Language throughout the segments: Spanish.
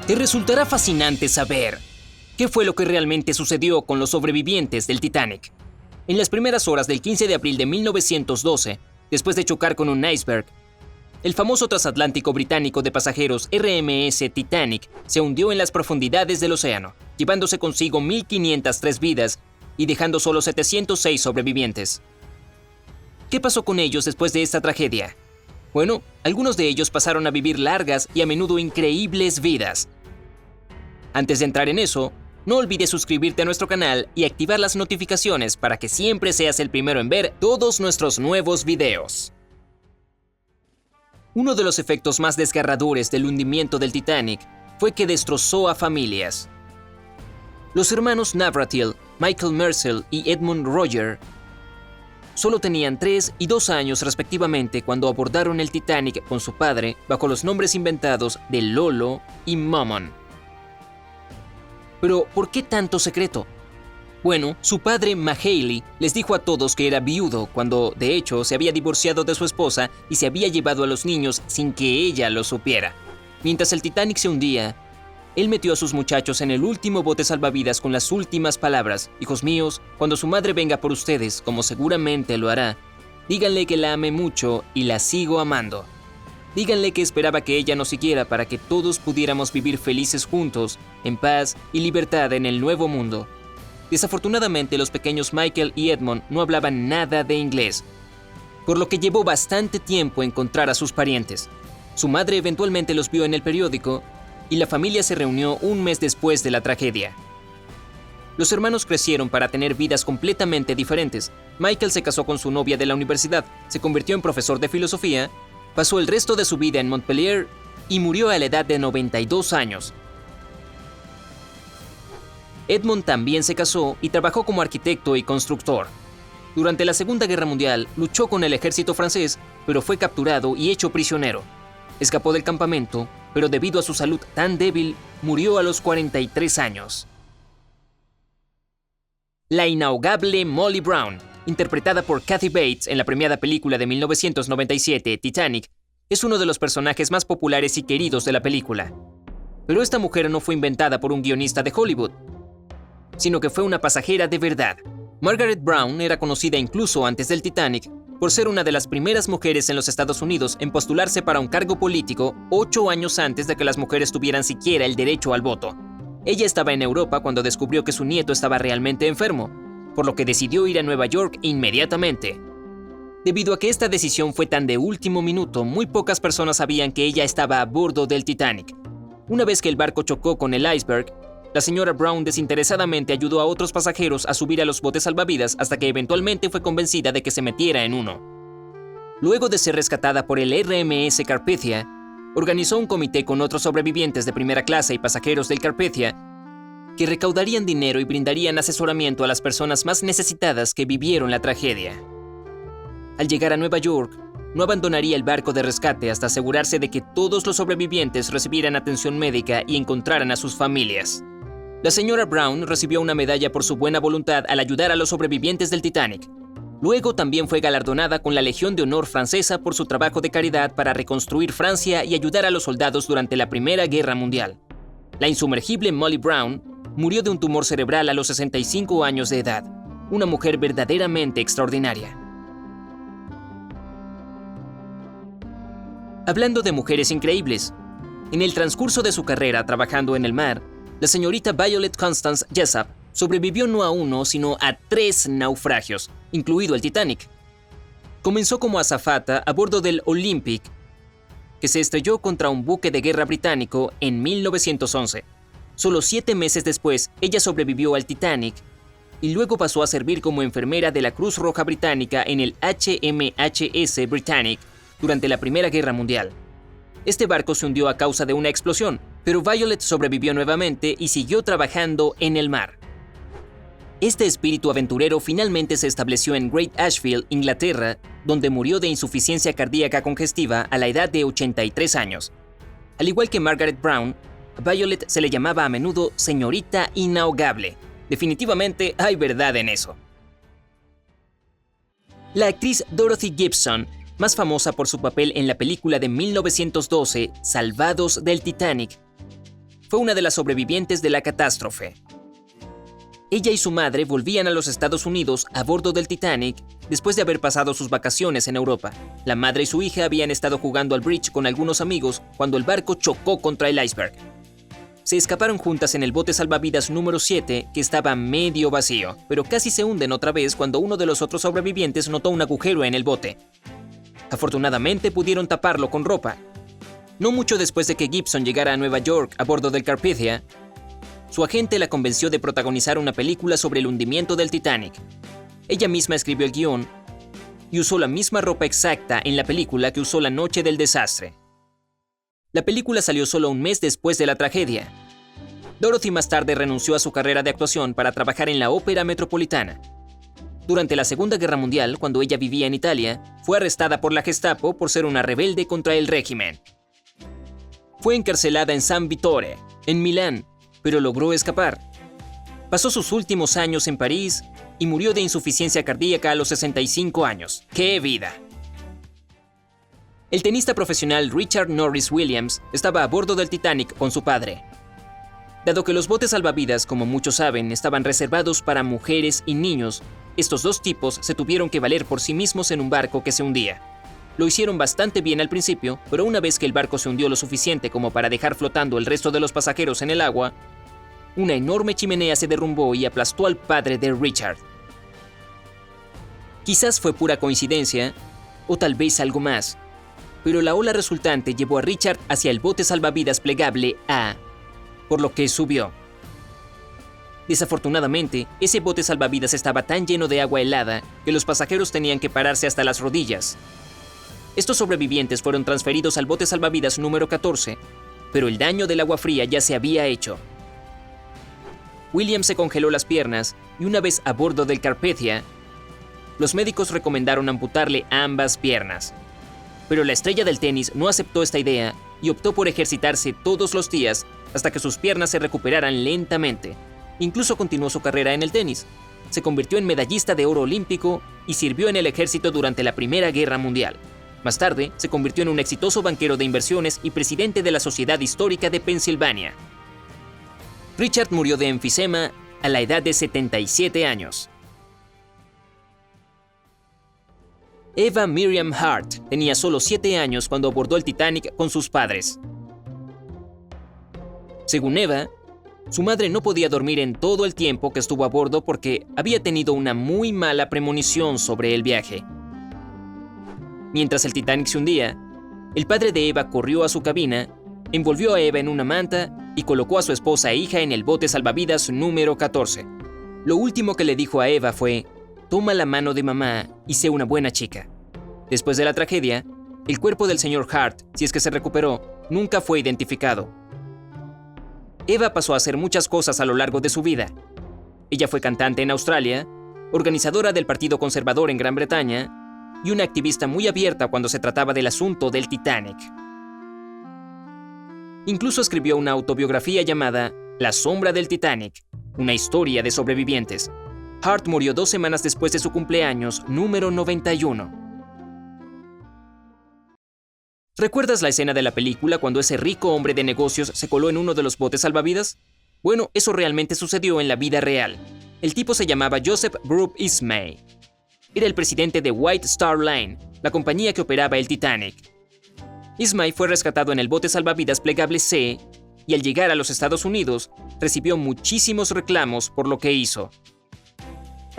Te resultará fascinante saber qué fue lo que realmente sucedió con los sobrevivientes del Titanic. En las primeras horas del 15 de abril de 1912, después de chocar con un iceberg, el famoso transatlántico británico de pasajeros RMS Titanic se hundió en las profundidades del océano, llevándose consigo 1.503 vidas y dejando solo 706 sobrevivientes. ¿Qué pasó con ellos después de esta tragedia? Bueno, algunos de ellos pasaron a vivir largas y a menudo increíbles vidas. Antes de entrar en eso, no olvides suscribirte a nuestro canal y activar las notificaciones para que siempre seas el primero en ver todos nuestros nuevos videos. Uno de los efectos más desgarradores del hundimiento del Titanic fue que destrozó a familias. Los hermanos Navratil, Michael Mercer y Edmund Roger solo tenían 3 y 2 años respectivamente cuando abordaron el Titanic con su padre bajo los nombres inventados de Lolo y Mammon. Pero, ¿por qué tanto secreto? Bueno, su padre, Mahaley, les dijo a todos que era viudo cuando, de hecho, se había divorciado de su esposa y se había llevado a los niños sin que ella lo supiera. Mientras el Titanic se hundía, él metió a sus muchachos en el último bote salvavidas con las últimas palabras: hijos míos, cuando su madre venga por ustedes, como seguramente lo hará, díganle que la amé mucho y la sigo amando. Díganle que esperaba que ella nos siguiera para que todos pudiéramos vivir felices juntos, en paz y libertad en el nuevo mundo. Desafortunadamente, los pequeños Michael y Edmund no hablaban nada de inglés, por lo que llevó bastante tiempo encontrar a sus parientes. Su madre eventualmente los vio en el periódico y la familia se reunió un mes después de la tragedia. Los hermanos crecieron para tener vidas completamente diferentes. Michael se casó con su novia de la universidad, se convirtió en profesor de filosofía, pasó el resto de su vida en Montpellier y murió a la edad de 92 años. Edmund también se casó y trabajó como arquitecto y constructor. Durante la Segunda Guerra Mundial luchó con el ejército francés, pero fue capturado y hecho prisionero. Escapó del campamento, pero debido a su salud tan débil, murió a los 43 años. La inahogable Molly Brown, interpretada por Kathy Bates en la premiada película de 1997, Titanic, es uno de los personajes más populares y queridos de la película. Pero esta mujer no fue inventada por un guionista de Hollywood, sino que fue una pasajera de verdad. Margaret Brown era conocida incluso antes del Titanic por ser una de las primeras mujeres en los Estados Unidos en postularse para un cargo político 8 años antes de que las mujeres tuvieran siquiera el derecho al voto. Ella estaba en Europa cuando descubrió que su nieto estaba realmente enfermo, por lo que decidió ir a Nueva York inmediatamente. Debido a que esta decisión fue tan de último minuto, muy pocas personas sabían que ella estaba a bordo del Titanic. Una vez que el barco chocó con el iceberg, la señora Brown desinteresadamente ayudó a otros pasajeros a subir a los botes salvavidas hasta que eventualmente fue convencida de que se metiera en uno. Luego de ser rescatada por el RMS Carpathia, organizó un comité con otros sobrevivientes de primera clase y pasajeros del Carpathia que recaudarían dinero y brindarían asesoramiento a las personas más necesitadas que vivieron la tragedia. Al llegar a Nueva York, no abandonaría el barco de rescate hasta asegurarse de que todos los sobrevivientes recibieran atención médica y encontraran a sus familias. La señora Brown recibió una medalla por su buena voluntad al ayudar a los sobrevivientes del Titanic. Luego también fue galardonada con la Legión de Honor francesa por su trabajo de caridad para reconstruir Francia y ayudar a los soldados durante la Primera Guerra Mundial. La insumergible Molly Brown murió de un tumor cerebral a los 65 años de edad, una mujer verdaderamente extraordinaria. Hablando de mujeres increíbles, en el transcurso de su carrera trabajando en el mar, la señorita Violet Constance Jessup sobrevivió no a 1, sino a 3 naufragios, incluido el Titanic. Comenzó como azafata a bordo del Olympic, que se estrelló contra un buque de guerra británico en 1911. Solo 7 meses después, ella sobrevivió al Titanic y luego pasó a servir como enfermera de la Cruz Roja Británica en el HMHS Britannic durante la Primera Guerra Mundial. Este barco se hundió a causa de una explosión, pero Violet sobrevivió nuevamente y siguió trabajando en el mar. Este espíritu aventurero finalmente se estableció en Great Ashfield, Inglaterra, donde murió de insuficiencia cardíaca congestiva a la edad de 83 años. Al igual que Margaret Brown, a Violet se le llamaba a menudo señorita inahogable. Definitivamente hay verdad en eso. La actriz Dorothy Gibson, más famosa por su papel en la película de 1912, Salvados del Titanic, fue una de las sobrevivientes de la catástrofe. Ella y su madre volvían a los Estados Unidos a bordo del Titanic después de haber pasado sus vacaciones en Europa. La madre y su hija habían estado jugando al bridge con algunos amigos cuando el barco chocó contra el iceberg. Se escaparon juntas en el bote salvavidas número 7, que estaba medio vacío, pero casi se hunden otra vez cuando uno de los otros sobrevivientes notó un agujero en el bote. Afortunadamente pudieron taparlo con ropa. No mucho después de que Gibson llegara a Nueva York a bordo del Carpathia, su agente la convenció de protagonizar una película sobre el hundimiento del Titanic. Ella misma escribió el guión y usó la misma ropa exacta en la película que usó la noche del desastre. La película salió solo un mes después de la tragedia. Dorothy más tarde renunció a su carrera de actuación para trabajar en la Ópera Metropolitana. Durante la Segunda Guerra Mundial, cuando ella vivía en Italia, fue arrestada por la Gestapo por ser una rebelde contra el régimen. Fue encarcelada en San Vittore, en Milán, pero logró escapar. Pasó sus últimos años en París y murió de insuficiencia cardíaca a los 65 años. ¡Qué vida! El tenista profesional Richard Norris Williams estaba a bordo del Titanic con su padre. Dado que los botes salvavidas, como muchos saben, estaban reservados para mujeres y niños, estos dos tipos se tuvieron que valer por sí mismos en un barco que se hundía. Lo hicieron bastante bien al principio, pero una vez que el barco se hundió lo suficiente como para dejar flotando el resto de los pasajeros en el agua, una enorme chimenea se derrumbó y aplastó al padre de Richard. Quizás fue pura coincidencia, o tal vez algo más, pero la ola resultante llevó a Richard hacia el bote salvavidas plegable A, por lo que subió. Desafortunadamente, ese bote salvavidas estaba tan lleno de agua helada que los pasajeros tenían que pararse hasta las rodillas. Estos sobrevivientes fueron transferidos al bote salvavidas número 14, pero el daño del agua fría ya se había hecho. Williams se congeló las piernas y una vez a bordo del Carpathia, los médicos recomendaron amputarle ambas piernas. Pero la estrella del tenis no aceptó esta idea y optó por ejercitarse todos los días hasta que sus piernas se recuperaran lentamente. Incluso continuó su carrera en el tenis. Se convirtió en medallista de oro olímpico y sirvió en el ejército durante la Primera Guerra Mundial. Más tarde, se convirtió en un exitoso banquero de inversiones y presidente de la Sociedad Histórica de Pensilvania. Richard murió de enfisema a la edad de 77 años. Eva Miriam Hart tenía solo 7 años cuando abordó el Titanic con sus padres. Según Eva, su madre no podía dormir en todo el tiempo que estuvo a bordo porque había tenido una muy mala premonición sobre el viaje. Mientras el Titanic se hundía, el padre de Eva corrió a su cabina, envolvió a Eva en una manta y colocó a su esposa e hija en el bote salvavidas número 14. Lo último que le dijo a Eva fue: «Toma la mano de mamá y sé una buena chica». Después de la tragedia, el cuerpo del señor Hart, si es que se recuperó, nunca fue identificado. Eva pasó a hacer muchas cosas a lo largo de su vida. Ella fue cantante en Australia, organizadora del Partido Conservador en Gran Bretaña y una activista muy abierta cuando se trataba del asunto del Titanic. Incluso escribió una autobiografía llamada La sombra del Titanic, una historia de sobrevivientes. Hart murió 2 semanas después de su cumpleaños número 91. ¿Recuerdas la escena de la película cuando ese rico hombre de negocios se coló en uno de los botes salvavidas? Bueno, eso realmente sucedió en la vida real. El tipo se llamaba Joseph Brooke Ismay. Era el presidente de White Star Line, la compañía que operaba el Titanic. Ismay fue rescatado en el bote salvavidas plegable C y al llegar a los Estados Unidos recibió muchísimos reclamos por lo que hizo.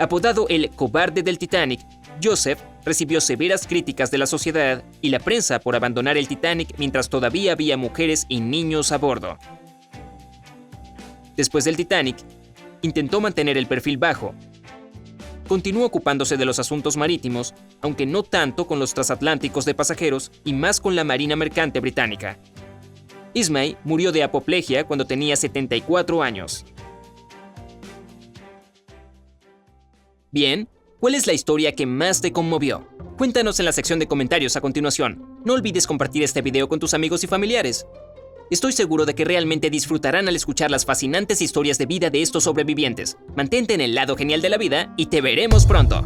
Apodado el cobarde del Titanic, Joseph recibió severas críticas de la sociedad y la prensa por abandonar el Titanic mientras todavía había mujeres y niños a bordo. Después del Titanic, intentó mantener el perfil bajo. Continuó ocupándose de los asuntos marítimos, aunque no tanto con los transatlánticos de pasajeros y más con la Marina Mercante británica. Ismay murió de apoplejía cuando tenía 74 años. Bien, ¿cuál es la historia que más te conmovió? Cuéntanos en la sección de comentarios a continuación. No olvides compartir este video con tus amigos y familiares. Estoy seguro de que realmente disfrutarán al escuchar las fascinantes historias de vida de estos sobrevivientes. Mantente en el lado genial de la vida y te veremos pronto.